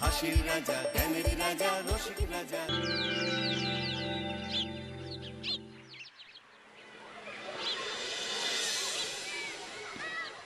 হাসির রাজা, জ্ঞানের রাজা, রসিক রাজা।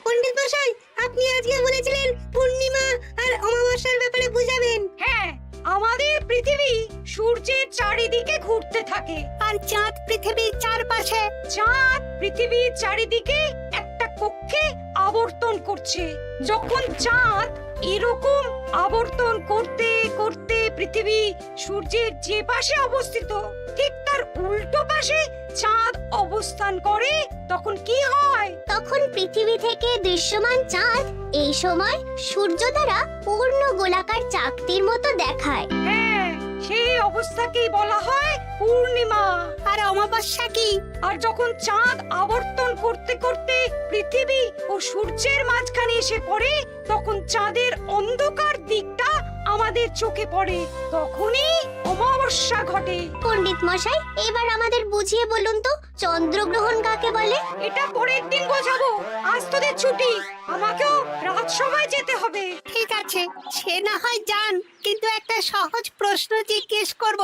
পণ্ডিত মশাই, আপনি আজকে বলেছিলেন পূর্ণিমা আর অমাবস্যার ব্যাপারে বুঝাবেন। হ্যাঁ, আমাদের পৃথিবী সূর্যের চারিদিকে ঘুরতে থাকে, আর চাঁদ পৃথিবীর চারপাশে। চাঁদ পৃথিবীর চারিদিকে একটা কক্ষে আবর্তন করছে। যখন চাঁদ এরকম আবর্তন করতে করতে পৃথিবী সূর্যের যে পাশে অবস্থিত ঠিক তার উল্টো পাশে চাঁদ অবস্থান করে, তখন কি হয়? তখন পৃথিবী থেকে দৃশ্যমান চাঁদ এই সময় সূর্য দ্বারা পূর্ণ গোলাকার চাকতির মতো দেখায়। হ্যাঁ, সেই অবস্থাকেই বলা হয় পূর্ণিমা। আর অমাবস্যা কি? আর যখন চাঁদ আবর্তন করতে করতে পৃথিবী ও সূর্যের মাঝখানে এসে পড়ে, তখন চাঁদের অন্ধকার দিকটা আমাদের চোখে পড়ে, তখনই অমাবস্যা ঘটে। পণ্ডিত মশাই, এবার আমাদের বুঝিয়ে বলুন তো চন্দ্রগ্রহণ কাকে বলে? এটা পরের দিন বোঝাবো, আজ তোদের ছুটি, আমাকেও রাজসভায় যেতে হবে। ঠিক আছে, সে না হয় যান, কিন্তু একটা সহজ প্রশ্ন জিজ্ঞেস করব,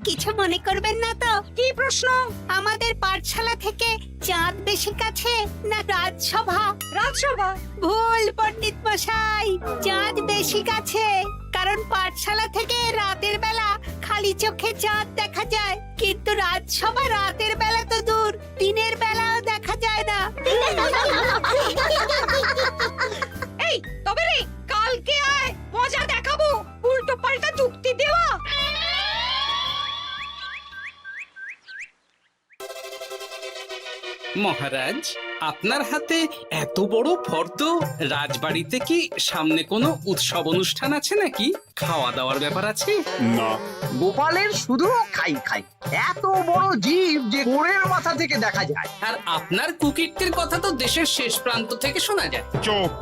কিছু মনে করবেন না তো? কি প্রশ্ন? আমাদের পাঠশালা থেকে চাঁদ বেশি কাছে না রাজসভা? রাজসভা? ভুল পণ্ডিত মশাই, চাঁদ বেশি কাছে। কারণ পাঠশালা থেকে রাতের বেলা খালি চোখে চাঁদ দেখা যায়, কিন্তু রাজসভা রাতের বেলা তো দূর, দিনের বেলাও দেখা যায় না। এই তবে রে, কালকে আয়, মজা দেখাবো, উল্টো পাল্টা যুক্তি দেওয়া। মহারাজ, আপনার হাতে এত বড় ফর্দ, রাজবাড়িতে কি সামনে কোনো উৎসব অনুষ্ঠান আছে নাকি? খাওয়া দাওয়ার ব্যাপার আছে? না, গোপালের শুধু খাই খাই, এত বড় জীব যে গোড়ের মাথা থেকে দেখা যায়। আর আপনার কুকীর্তির কথা তো দেশের শেষ প্রান্ত থেকে শোনা যায়। চুপ!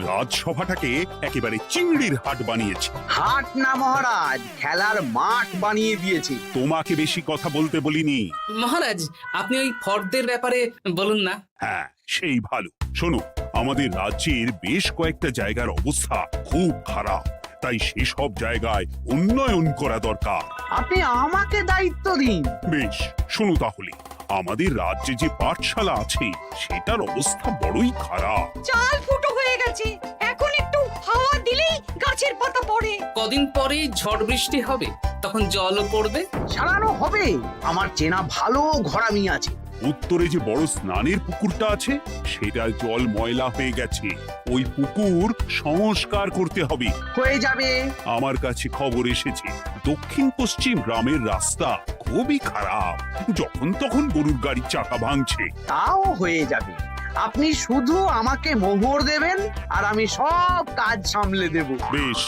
রাজসভাটাকে একেবারে চিংড়ির হাট বানিয়েছে। হাট না মহারাজ, খেলার মাঠ বানিয়ে দিয়েছি। তোমাকে বেশি কথা বলতে বলিনি। মহারাজ, আপনি ওই ফর্দের ব্যাপারে বলুন না। হ্যাঁ, সেই ভালো। শোনো, আমাদের রাজ্যের বেশ কয়েকটা জায়গার অবস্থা খুব খারাপ, তাই সেসব জায়গায় উন্নয়ন করা দরকার। আপনি আমাকে দায়িত্ব দিন। বেশ, শোনো তাহলে, আমাদের রাজ্যে যে পাঠশালা আছে সেটার অবস্থা বড়ই খারাপ। চাল ফুটো হয়ে গেছে, এখন একটু হাওয়া দিলেই গাছের পাতা পড়ে। কদিন পরে ঝড় বৃষ্টি হবে, তখন জলও পড়বে। সারানো হবে, আমার চেনা ভালো ঘরামি আছে। উত্তরে যে বড় স্নানের পুকুরটা আছে সেটার জল ময়লা হয়ে গেছে, ওই পুকুর সংস্কার করতে হবে। হয়ে যাবে। আমার কাছে খবর এসেছে দক্ষিণ পশ্চিম গ্রামের রাস্তা খুবই খারাপ, যখন তখন গরুর গাড়ির চাকা ভাঙছে। তাও হয়ে যাবে, আপনি শুধু আমাকে মোহর দেবেন আর আমি সব কাজ সামলে দেব। বেশ,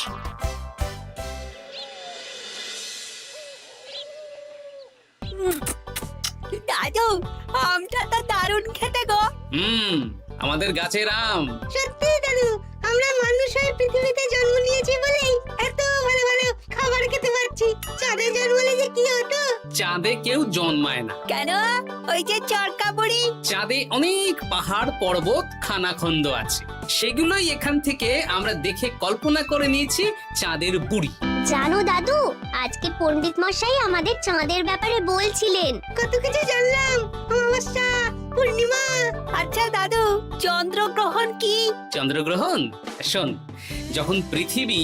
দাদু, আমটা তো দারুণ খেতে গো। আমাদের গাছের আম। সত্যি দাদু, আমরা মানুষ হয়ে পৃথিবীতে জন্ম নিয়েছি বলেই এত ভালো ভালো খাবার খেতে পারছি। চাঁদে জন্মলে যে কি হতো? চাঁদে কেউ জন্মায় না। কেন? ওই যে চরকা বুড়ি। চাঁদে অনেক পাহাড় পর্বত খানাখন্দ আছে, সেগুলোই এখান থেকে আমরা দেখে কল্পনা করে নিয়েছি চাঁদের বুড়ি। জানো দাদু, আজকে পণ্ডিত মশাই আমাদের চাঁদের ব্যাপারে বলছিলেন। কত কিছু জানলাম, অমাবস্যা, পূর্ণিমা। আচ্ছা দাদু, চন্দ্রগ্রহণ কি? চন্দ্রগ্রহণ? শোন, যখন পৃথিবী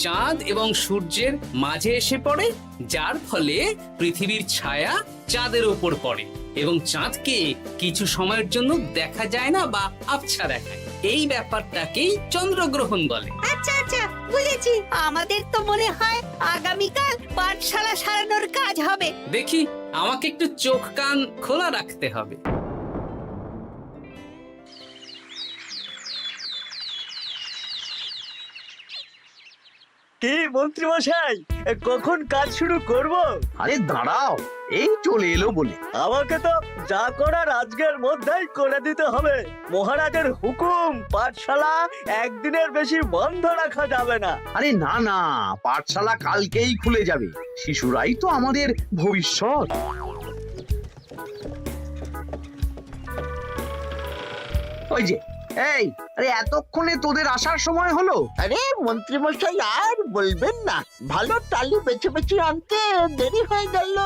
চাঁদ এবং সূর্যের মাঝে এসে পড়ে, যার ফলে পৃথিবীর ছায়া চাঁদের উপর পড়ে এবং চাঁদকে কিছু সময়ের জন্য দেখা যায় না বা আবছা দেখায়, এই ব্যাপারটাকেই চন্দ্রগ্রহণ বলে। আচ্ছা আচ্ছা, বুঝেছি। আমাদের তো মনে হয় আগামীকাল পাঠশালা সারানোর কাজ হবে। দেখি, আমাকে একটু চোখ কান খোলা রাখতে হবে। কি মন্ত্রী মশাই, কখন কাজ শুরু করব? আরে দাঁড়াও, এই চলে এলো বলে। আমাকে তো যা করার আজকের মধ্যেই করে দিতে হবে। মহারাজের হুকুম, পাঠশালা একদিনের বেশি বন্ধ রাখা যাবে না। আরে না না, পাঠশালা কালকেই খুলে যাবে, শিশুরাই তো আমাদের ভবিষ্যৎ। ওই যে, এই আরে এতক্ষণে তোদের আসার সময় হলো? আরে মন্ত্রী মশাই আর বলবেন না, ভালো টালি বেছে বেছে আনতে দেরি হয়ে গেল।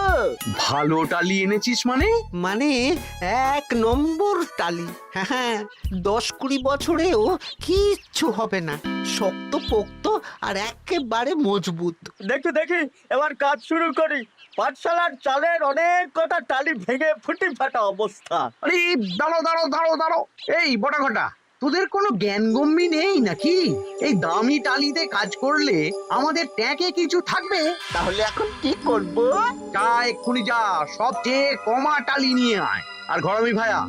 ভালো টালি এনেছিস মানে? মানে 1 নম্বর টালি। হ্যাঁ, 10-20 বছরেও কিচ্ছু হবে না, শক্ত পোক্ত আর একেবারে মজবুত। দেখি দেখি এবার কাজ শুরু করি। পাঠশালার চালের অনেক কটা টালি ভেঙে ফুটি ফাটা অবস্থা। আরে দাঁড়ো। এই বটা ঘটা, তোদের কোনো জ্ঞানগম্যি নেই নাকি? এই দামি টালিতে কাজ করলে আমাদের ট্যাঁকে কিছু থাকবে? তাহলে এখন কি করব? যা এক্ষুনি যা, সবচেয়ে কমা টালি নিয়ে আয়। আর ঘরমি ভাইয়া,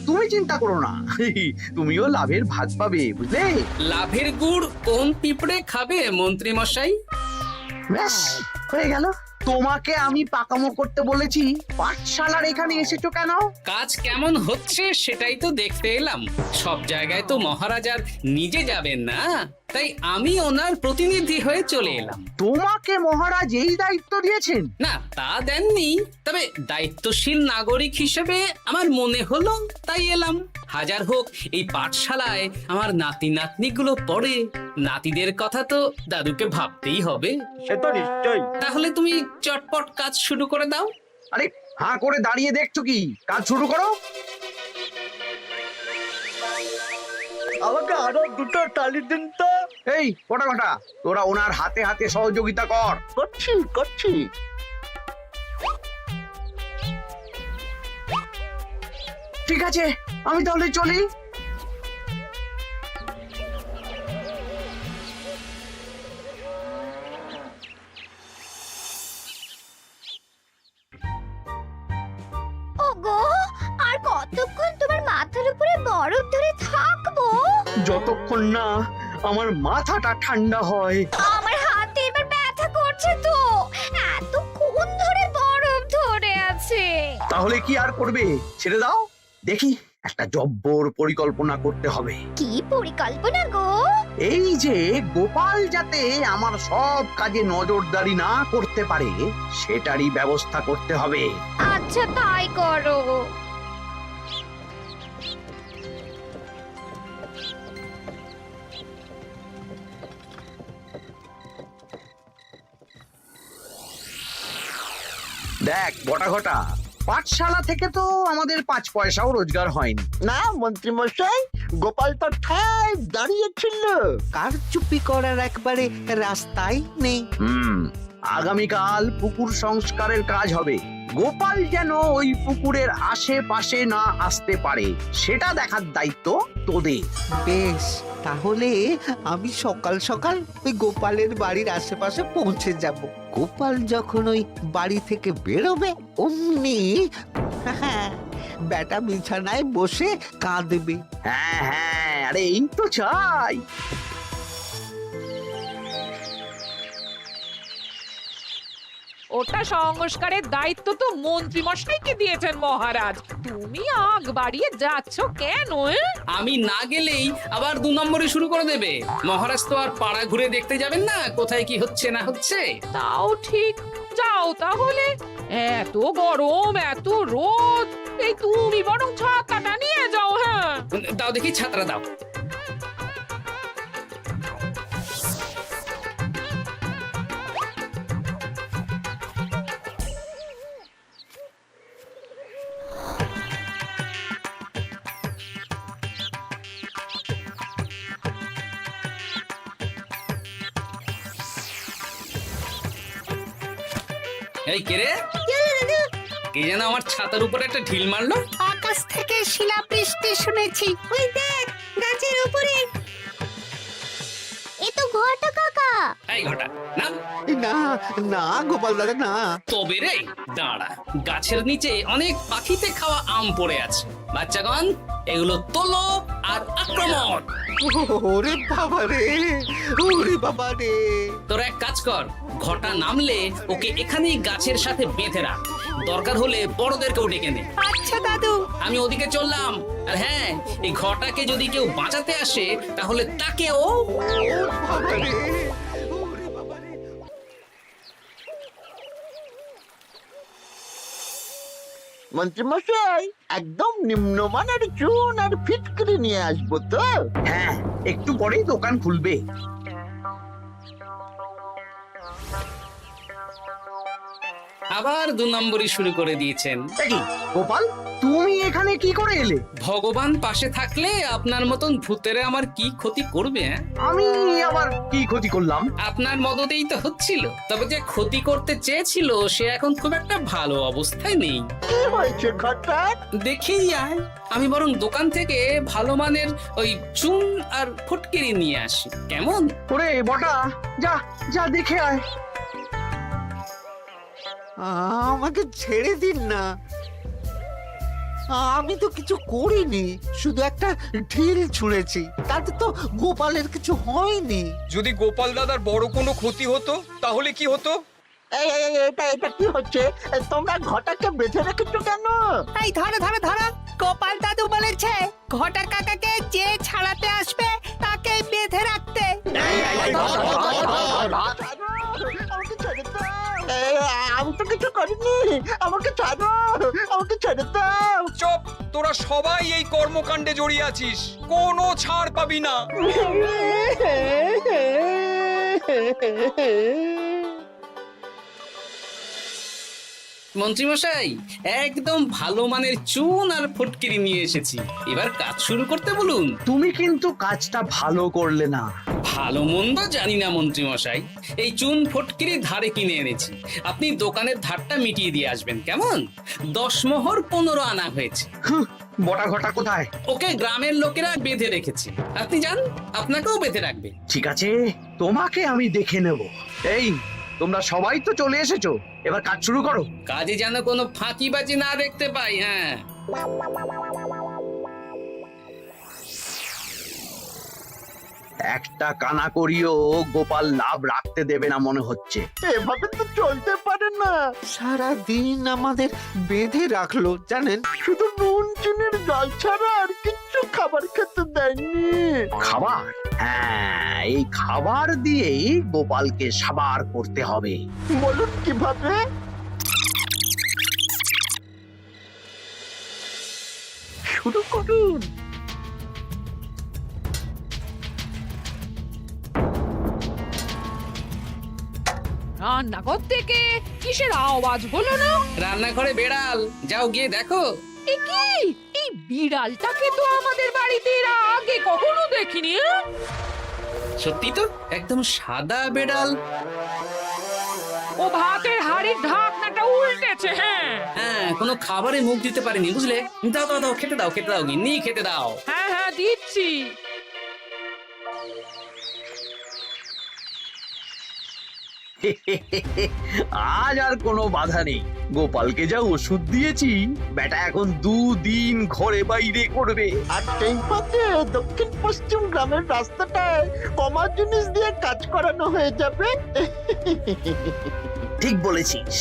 তুমি চিন্তা করো না, তুমিও লাভের ভাগ পাবে, বুঝলে? লাভের গুড় কোন পিঁপড়ে খাবে মন্ত্রী মশাই? ব্যাস হয়ে গেল। তোমাকে আমি পাকামো করতে বলেছি, পাঠশালার এখানে এসেছো কেন? কাজ কেমন হচ্ছে সেটাই তো দেখতে এলাম। সব জায়গায় তো মহারাজার নিজে যাবেন না, তাই আমি ওনার প্রতিনিধি হয়ে চলে এলাম। তোমাকে মহারাজ এই দায়িত্ব দিয়েছেন? না, তা দেননি, তবে দায়িত্বশীল নাগরিক হিসেবে আমার মনে হলো তাই এলাম। হাজার হোক এই পাঠশালায় আমার নাতি নাতনিগুলো পড়ে, নাতিদের কথা তো দাদুকে ভাবতেই হবে। সে তো নিশ্চয়ই। তাহলে তুমি চটপট কাজ শুরু করে দাও। আরে হাঁ করে দাঁড়িয়ে দেখছো কি? কাজ শুরু করো। আমাকে আরো দুটো টালি দিন তো। এই কটা কটা, তোরা ওনার হাতে হাতে সহযোগিতা কর। করছি। ঠিক আছে, আমি তাহলে চলি। ওগো, আর কতক্ষণ তোমার মাথার উপরে বরফ ধরে থাকবো? যতক্ষণ না আমার মাথাটা ঠান্ডা হয়। আমার হাতে এবার ব্যথা করছে তো, এতক্ষণ ধরে বরফ ধরে আছে। তাহলে কি আর করবে? ছেড়ে দাও, দেখি একটা জব্বর পরিকল্পনা করতে হবে। কি পরিকল্পনা গো? এই যে গোপাল যাতে আমার সব কাজে নজরদারি না করতে পারে, সেটারই ব্যবস্থা করতে হবে। আচ্ছা তাই করো। দেখ বটা ঘটা, পাঠশালা থেকে তো আমাদের 5 পয়সাও রোজগার হয়নি। না মন্ত্রী মশাই, গোপাল তো ঠায় দাঁড়িয়েছিল। কারচুপি করার একবারে রাস্তাই নেই। আগামীকাল পুকুর সংস্কারের কাজ হবে। গোপাল যেন ওই পুকুরের আশেপাশে না আসতে পারে, সেটা দেখার দায়িত্ব তোদের। বেশ, তাহলে আমি সকাল সকাল ওই গোপালের বাড়ির আশেপাশে পৌঁছে যাব। গোপাল যখন ওই বাড়ি থেকে বেরোবে অমনি বেটা বিছানায় বসে কাঁদবে। হ্যাঁ, আরে এই তো চাই। ওটা সংস্কারের দায়িত্ব তো মন্ত্রী মশাইকে দিয়েছেন মহারাজ। তুমি আগ বাড়িয়ে যাচ্ছ কেন? আমি না গেলেই আবার 2 নম্বরে শুরু করে দেবে। মহারাজ তো আর পাড়া ঘুরে দেখতে যাবেন না কোথায় কি হচ্ছে না হচ্ছে। তাও ঠিক, যাও তাহলে। এত গরম, এত রোদ, এই তুমি বরং ছাতাটা নিয়ে যাও। হ্যাঁ, দাও দেখি ছাত্রা দাও। এই কে রে? কে যেন আমার ছাতার উপরে একটা ঢিল মারলো? আকাশ থেকে শিলাবৃষ্টি শুনেছি। ওই দেখ গাছের উপরে। এ তো ঘটা কাকা। এই ঘটা না, না না গোপাল দাদা না। তবে রে দাঁড়া, গাছের নিচে অনেক পাখিতে খাওয়া আম পড়ে আছে। বাচ্চাগণ, এগুলো তোলো আর আক্রমণ। ওরে বাবা রে, ওরে বাবা রে। তোরা এক কাজ কর, ঘটা নামলে ওকে এখানেই গাছের সাথে বেঁধে রাখ। দরকার হলে বড়দেরকেও ডেকে নে। আচ্ছা দাদু। আমি ওদিকে চললাম। আর হ্যাঁ, এই ঘটাকে যদি কেউ বাঁচাতে আসে তাহলে তাকেও। বাবা রে, ওরে বাবা রে। মন্ত্রীমশাই একদম নিম্নমানের চুন আর ফিটকিরি নিয়ে আসবো তো। হ্যাঁ, একটু পরেই দোকান খুলবে। আবার 2 নম্বরই শুরু করে দিয়েছেন। দেখি গোপাল, তুমি এখানে কি করে এলে? ভগবান পাশে থাকলে আপনার মতন ভূতেরা আমার কি ক্ষতি করবে? হ্যাঁ? আমি আবার কি ক্ষতি করলাম? আপনার মদতেই তো হচ্ছিল। তবে যে ক্ষতি করতে চেয়েছিল সে এখন খুব একটা ভালো অবস্থায় নেই। কি হয়েছে ঘটাৎ? দেখেই আয়, আমি বরং দোকান থেকে ভালো মানের ওই চুন আর ফটকিরি নিয়ে আসি, কেমন? ওরে বটা, যা যা দেখে আয়। আমাকে ছেড়ে দিন না, আমি তো কিছু করিনি, শুধু একটা ঢিল ছুঁড়েছি, তাতে তো গোপালের কিছু হয়নি। যদি গোপাল দাদার বড় কোনো ক্ষতি হতো তাহলে কি হতো? এটা কি হচ্ছে? তোমরা ঘটাকে বেঁধে রেখেছো কেন? এই ধরো ধরো ধরো, গোপাল দাদু বলেছে ঘটা কাকাকে যে ছাড়াতে আসবে তাকে বেঁধে রাখতে। আমাকে ছেড়ে দাও। আমি তো কিছু করিনি, আমাকে ছাড়ো, আমাকে ছেড়ে দাও। চুপ, তোরা সবাই এই কর্মকাণ্ডে জড়িয়ে আছিস, কোনো ছাড় পাবি না। মন্ত্রীমশাই, একদম ভালো মানের চুন আর ফটকিরি নিয়ে এসেছি, এবার কাজ শুরু করতে বলুন। তুমি কিন্তু কাজটা ভালো করলে না। ভালো মন্দ জানি না মন্ত্রীমশাই, এই চুন ফটকিরি ধারে কিনে এনেছি, আপনি দোকানের ধারটা মিটিয়ে দিয়ে আসবেন, কেমন? 10 মোহর 15 আনা হয়েছে। বটা ঘটা কোথায়? ওকে গ্রামের লোকেরা বেঁধে রেখেছে, আপনি যান, আপনাকেও বেঁধে রাখবে। ঠিক আছে, তোমাকে আমি দেখে নেব। এই, তোমরা সবাই তো চলে এসেছো, এবার কাজ শুরু করো। কাজে যেন কোনো ফাঁকিবাজি না দেখতে পাই। হ্যাঁ, একটা কানা করিও গোপাল লাভ রাখতে দেবে না মনে হচ্ছে। এভাবে তো চলতে পারে না। সারা দিন আমাদের বেঁধে রাখলো জানেন। শুধু নুন চিনির জল ছাড়া আর কিচ্ছু খাবার খেতে দেয়নি। খাবার? হ্যাঁ, এই খাবার দিয়েই গোপালকে সাবার করতে হবে। বলুন কিভাবে? শুরু করুন। রান্নাঘর থেকে কিসের আওয়াজ হলো না? রান্নাঘরে বেড়াল, যাও গিয়ে দেখো। এ কি? এই বিড়ালটাকে তো আমাদের বাড়িতে এর আগে কখনো দেখিনি। সত্যি তো, একদম সাদা বেড়াল। ও ভাতের হাড়ির ঢাকনাটা উল্টেছে। হ্যাঁ হ্যাঁ, কোনো খাবারে মুখ দিতে পারেনি, বুঝলে? দাও দাও দাও, খেতে দাও, খেতে দাও, গিন্নি খেতে দাও। হ্যাঁ হ্যাঁ, দিচ্ছি। আজ আর কোনো বাধা নেই। গোপালকে যা ওষুধ দিয়েছি, বেটা এখন 2 দিন ঘরে বাইরে করবে। আর সেই ফাঁকে দক্ষিণ পশ্চিম গ্রামের রাস্তাটায় কমা জিনিস দিয়ে কাজ করানো হয়ে যাবে। ঠিক বলেছিস,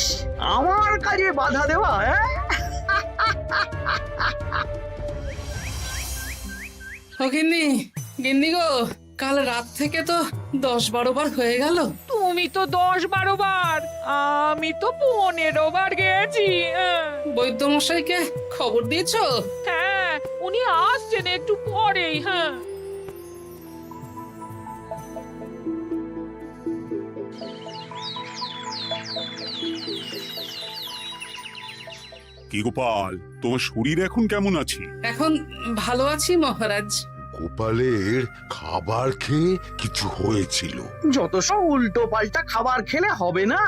আমার কাজে বাধা দেওয়া। ও গিন্নি, গিন্নি গো, কাল রাত থেকে তো 10-12 বার হয়ে গেল। তুমি তো 10-12 বার, আমি তো 15 বার গেছি। বৈদ্যমশাইকে খবর দিয়েছো? হ্যাঁ, উনি আসছেন একটু পরেই। হ্যাঁ, কি গোপাল, তোমার শরীর এখন কেমন আছে? এখন ভালো আছি মহারাজ। গোপালের খাবার খেয়ে কিছু হয়েছিল। যত সব উল্টো পাল্টা খাবার খেলে হবে না।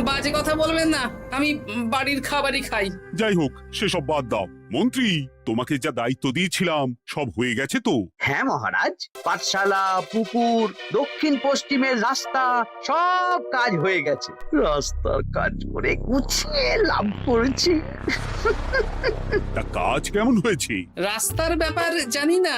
বাজে কথা বলবেন না, আমি বাড়ির খাবারই খাই। যাই হোক, সেসব বাদ দাও। মন্ত্রী, তোমাকে যা দায়িত্ব দিয়েছিলাম সব হয়ে গেছে তো? হ্যাঁ মহারাজ, পাঠশালা, পুকুর, দক্ষিণ পশ্চিমের রাস্তা সব কাজ হয়ে গেছে। রাস্তার কাজ করে গুছিয়ে লাভ করেছি। তা কাজ কেমন হয়েছে? রাস্তার ব্যাপার জানি না,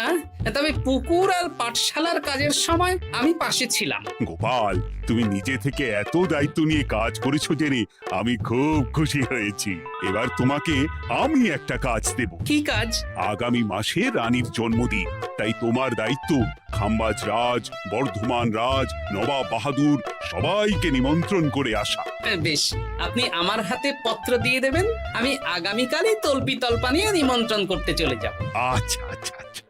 তবে পুকুর আর পাঠশালার কাজের সময় আমি পাশে ছিলাম। গোপাল, তুমি নিজে থেকে এত দায়িত্ব নিয়ে কাজ করেছো জেনে আমি খুব খুশি হয়েছি। এবার তোমাকে আমি একটা কাজ দেব। কি কাজ মহারাজ। আগামী মাসে রানীর জন্মদিন, তাই তোমার দায়িত্ব খাম্বাজ রাজ, বর্ধমান রাজ, নবাব বাহাদুর সবাইকে নিমন্ত্রণ করে আসা। বেশ, আপনি আমার হাতে পত্র দিয়ে দেবেন, আমি আগামীকালই তল্পি তল্পা নিয়ে নিমন্ত্রণ করতে চলে যাব। আচ্ছা আচ্ছা আচ্ছা।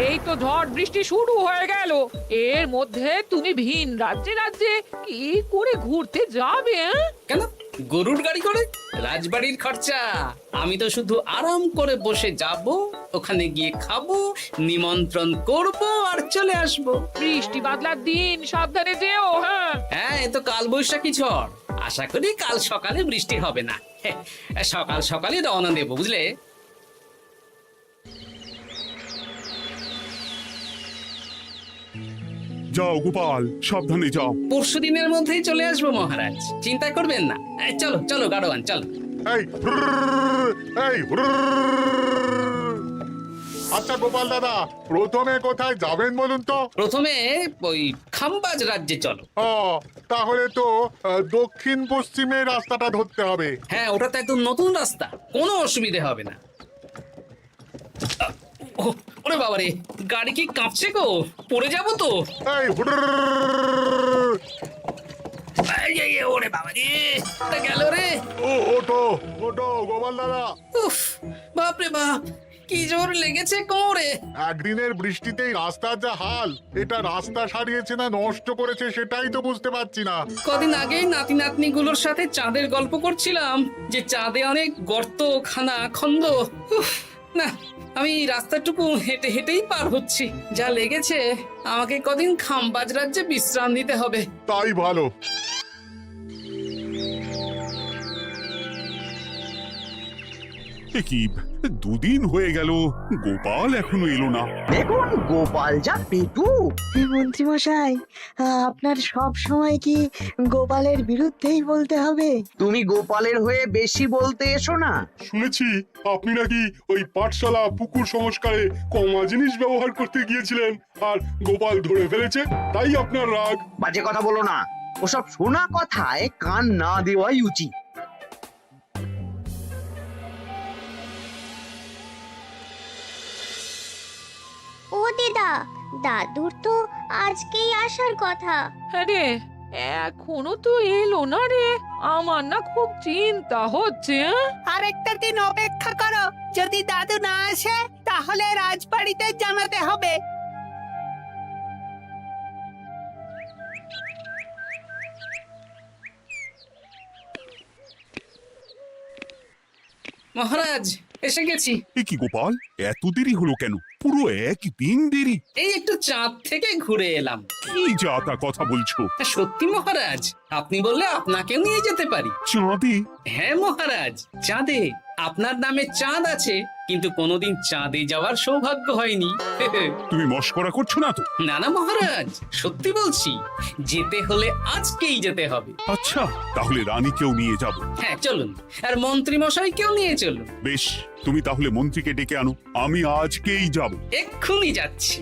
এই তো ঝড় বৃষ্টি শুরু হয়ে গেল, এর মধ্যে তুমি ভিন রাজ্যে রাজ্যে কি করে ঘুরতে যাবে? কেন, গরুর গাড়ি করে? রাজবাড়ির খরচা। আমি তো শুধু আরাম করে বসে যাব, ওখানে গিয়ে খাবো, নিমন্ত্রণ করব আর চলে আসব। বৃষ্টি বাদলার দিন, সাবধানে যেও। হ্যাঁ হ্যাঁ, এ তো কাল বৈশাখী ঝড়, আশা করি কাল সকালে বৃষ্টি হবে না। সকাল সকালে রওনা দেবো, বুঝলে? যাও গোপাল, সাবধানে যাও। পরশু দিনের মধ্যেই চলে আসবো মহারাজ, চিন্তা করবেন না। চলো চলো গাড়োয়ান, চলো। এই আচ্ছা গোপাল দাদা, প্রথমে কোথায় যাবেন বলুন তো? প্রথমে ওই খাম্বাজ রাজ্যে চলো। ও, তাহলে তো দক্ষিণ পশ্চিমে রাস্তাটা ধরতে হবে। হ্যাঁ, ওটা তো একদম নতুন রাস্তা, কোনো অসুবিধে হবে না। ওরে বাবারে, গাড়ি কি কাঁপছে গো, পড়ে যাবো তো। ওরে বাবারে, গেল রে। ওটো ওটো গোপাল দাদা। উফ, বাপরে বাপ, কি জোর লেগেছে কোমরে। একদিনের বৃষ্টিতেই রাস্তার যা হাল, এটা রাস্তা সারিয়েছে না নষ্ট করেছে সেটাই তো বুঝতে পারছি না। কদিন আগেই নাতি নাতনি গুলোর সাথে চাঁদের গল্প করছিলাম, যে চাঁদে অনেক গর্ত, খানা খন্দ। উফ, না, আমি রাস্তাটুকু হেঁটে হেঁটেই পার হচ্ছি। যা লেগেছে, আমাকে কদিন খাম্বাজ রাজ্যে বিশ্রাম নিতে হবে। তাই ভালো। কি দুদিন হয়ে গেল, গোপাল এখনো এলো না। দেখুন গোপাল যা পেটু। মন্ত্রী মশাই, আপনার সব সময় কি গোপালের বিরুদ্ধেই বলতে হবে? তুমি গোপালের হয়ে বেশি বলতে এসো না। শুনেছি আপনি নাকি ওই পাঠশালা পুকুর সংস্কারে কমা জিনিস ব্যবহার করতে গিয়েছিলেন, আর গোপাল ধরে ফেলেছে, তাই আপনার রাগ। বাজে কথা বলো না, ওসব শোনা কথায় কান না দেওয়াই উচিত। ও দিদা, দাদুর তো আজকেই আসার কথা। আরে এখনো তো এলো না রে, আমার না খুব চিন্তা হচ্ছে। আরেকটা দিন অপেক্ষা করো, যদি দাদু না আসে তাহলে রাজবাড়িতে জানাতে হবে। মহারাজ, এসে গেছি। এ কি গোপাল, এত দেরি হলো কেন? পুরো একদিন দেরি। এই একটু চাঁদ থেকে ঘুরে এলাম। কি যা তা কথা বলছো? সত্যি মহারাজ, আপনি বললে আপনাকেও নিয়ে যেতে পারি। চাঁদে? হ্যাঁ মহারাজ, চাঁদে। আপনার নামে চাঁদ আছে, কিন্তু কোনোদিন চাঁদে যাওয়ার সৌভাগ্য হয়নি। তুমি মস্করা করছো না তো? না না মহারাজ, সত্যি বলছি, যেতে হলে আজকেই যেতে হবে। আচ্ছা, তাহলে রানীকেও নিয়ে যাব। হ্যাঁ চলুন, আর মন্ত্রী মশাইকেও নিয়ে চলুন। বেশ, তুমি তাহলে মন্ত্রীকে ডেকে আনো, আমি আজকেই যাব। এক্ষুনি যাচ্ছি।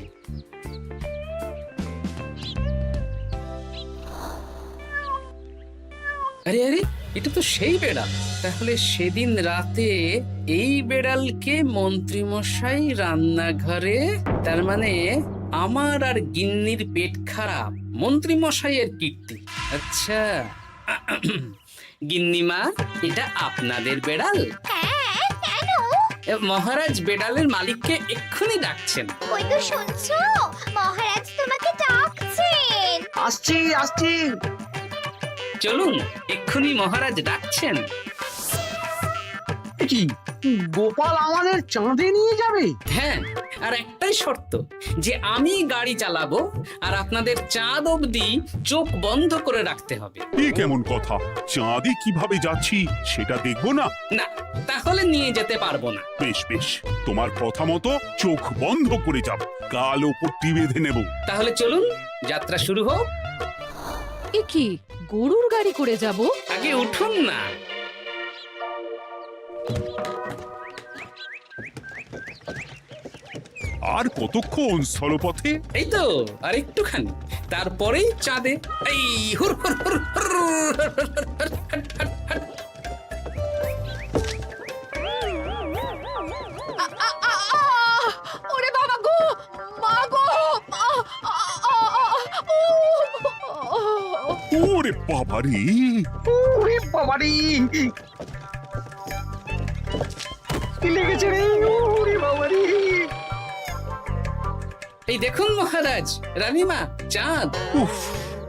আরে আরে, এটা তো সেই বেড়াল। তাহলে সেদিন রাতে এই বেড়ালকে মন্ত্রী মশাই রান্নাঘরে, তার মানে আমার আর গিন্নির পেট খারাপ, মন্ত্রী মশাইয়ের কীর্তি। আচ্ছা, গিন্নিমা, এটা আপনাদের বেড়াল? মহারাজ বেড়ালের মালিককে এক্ষুনি ডাকছেন। ওই তো শুনছো, মহারাজ তোমাকে ডাকছেন। আসছি আসছি। চলুন, এক্ষুনি মহারাজ ডাকছেন। কি, গোপাল আমাদের চাঁদে নিয়ে যাবে? হ্যাঁ, আর একটাই শর্ত, যে আমি গাড়ি চালাবো আর আপনাদের চাঁদ অবধি চোখ বন্ধ করে রাখতে হবে। এই কেমন কথা? চাঁদে কিভাবে যাচ্ছি সেটা দেখবো না? না, তাহলে নিয়ে যেতে পারবো না। বেশ বেশ, তোমার কথা মতো চোখ বন্ধ করে যাব, কালো পট্টি বেঁধে নেব। তাহলে চলুন, যাত্রা শুরু হোক। এ কি, গরুর গাড়ি করে যাব? আগে উঠুন না। আর কতক্ষণ স্থলপথে? এই তো আর একটুখানি, তারপরেই চাঁদে। এই হুর হুর হুর হুর, হাট, হাট, হাট, হাট। ওরে বাবা গো, মা গো, ওরে বাবারে! ওরে বাবারি, কি লেগেছে রে? ওরে বাবারি! এই দেখুন মহারাজ, রানীমা, চাঁদ। উফ,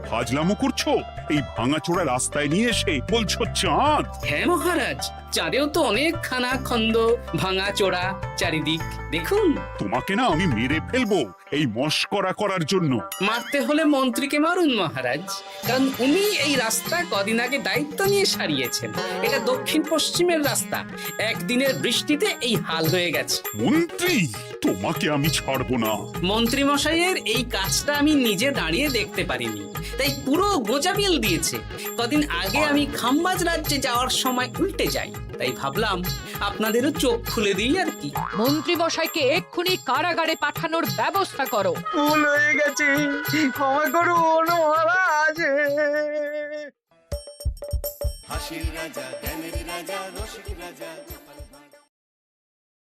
ফাজলামো করছো? এই ভাঙাচোরা রাস্তায় নিয়ে এসে বলছো চাঁদ? হ্যাঁ মহারাজ, চাঁদেও তো অনেক খানা খন্দ, ভাঙা চোরা চারিদিক। দেখুন, তোমাকে না আমি মেরে ফেলবো এই মস্করা করার জন্য। মারতে হলে মন্ত্রীকে মারুন মহারাজ, কারণ উনি এই রাস্তা কদিন আগে দায়িত্ব নিয়ে সারিয়েছেন। এটা দক্ষিণ পশ্চিমের রাস্তা, একদিনের বৃষ্টিতে এই হাল হয়ে গেছে। মন্ত্রী, তোমাকে আমি ছাড়বো না। মন্ত্রী মশাইয়ের এই কাজটা আমি নিজে দাঁড়িয়ে দেখতে পারিনি, তাই পুরো গোজামিল দিয়েছে। কদিন আগে আমি খাম্বাজ রাজ্যে যাওয়ার সময় উল্টে যাই, তাই ভাবলাম আপনাদেরও চোখ খুলে দিই আর কি। মন্ত্রী মশাইকে এক্ষুনি কারাগারে পাঠানোর ব্যবস্থা করো। ভুল হয়ে গেছে, ক্ষমা করুন মহারাজ। হাসির রাজা জ্ঞানের রাজা রসিক রাজা